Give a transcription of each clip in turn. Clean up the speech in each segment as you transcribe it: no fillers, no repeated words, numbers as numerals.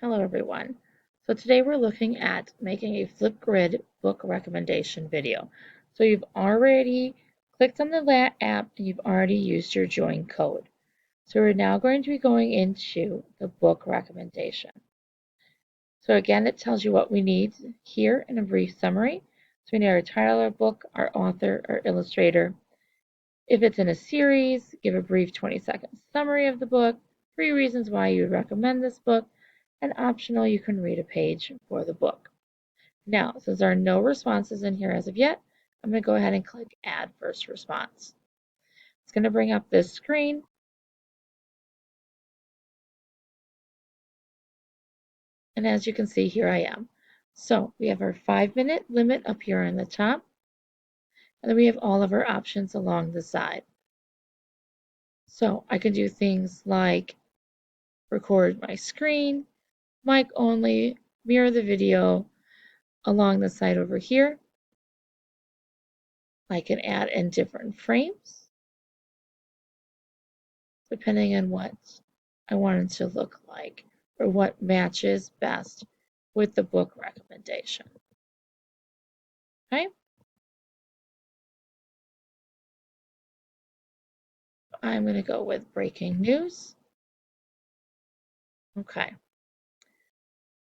Hello everyone. So today we're looking at making a Flipgrid book recommendation video. So you've already clicked on the app and you've already used your join code. So we're now going to be going into the book recommendation. So again, it tells you what we need here in a brief summary. So we need our title of book, our author, our illustrator. If it's in a series, give a brief 20-second summary of the book, 3 reasons why you would recommend this book, and optional, you can read a page for the book. Now, since there are no responses in here as of yet, I'm going to go ahead and click Add First Response. It's going to bring up this screen. And as you can see, here I am. So we have our 5-minute limit up here on the top. And then we have all of our options along the side. So I can do things like record my screen, mic only, mirror the video along the side over here. I can add in different frames depending on what I want it to look like or what matches best with the book recommendation. Okay. I'm going to go with breaking news. Okay.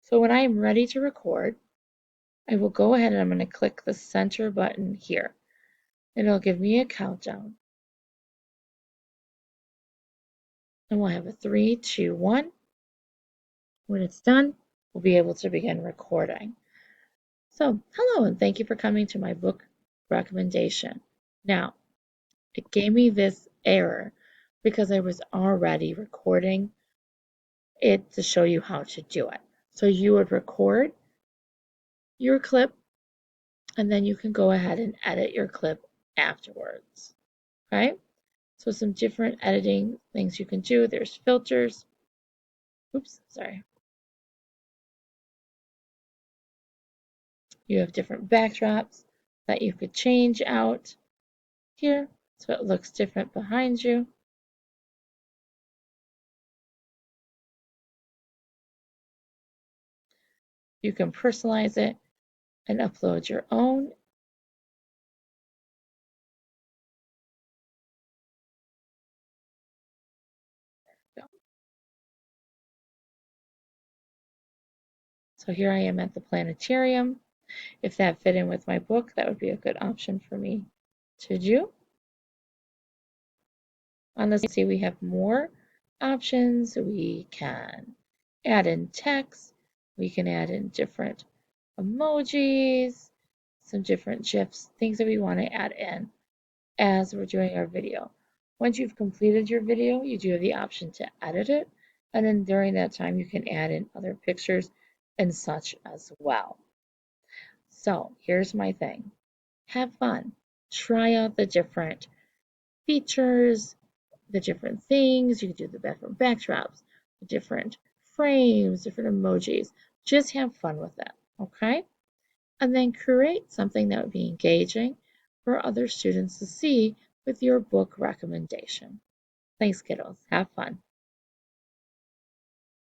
So when I am ready to record, I will go ahead and I'm going to click the center button here. It'll give me a countdown. And we'll have a 3, 2, 1. When it's done, we'll be able to begin recording. So, hello and thank you for coming to my book recommendation. Now, it gave me this error because I was already recording it to show you how to do it. So you would record your clip and then you can go ahead and edit your clip afterwards. Okay? So some different editing things you can do. There's filters. Oops, sorry. You have different backdrops that you could change out here so it looks different behind you. You can personalize it and upload your own. So here I am at the planetarium. If that fit in with my book, that would be a good option for me to do. On this, see we have more options. We can add in text. We can add in different emojis, some different GIFs, things that we want to add in as we're doing our video. Once you've completed your video, you do have the option to edit it. And then during that time, you can add in other pictures and such as well. So here's my thing. Have fun. Try out the different features, the different things. You can do the different backdrops, the different frames, different emojis. Just have fun with it, okay? And then create something that would be engaging for other students to see with your book recommendation. Thanks, kiddos. Have fun.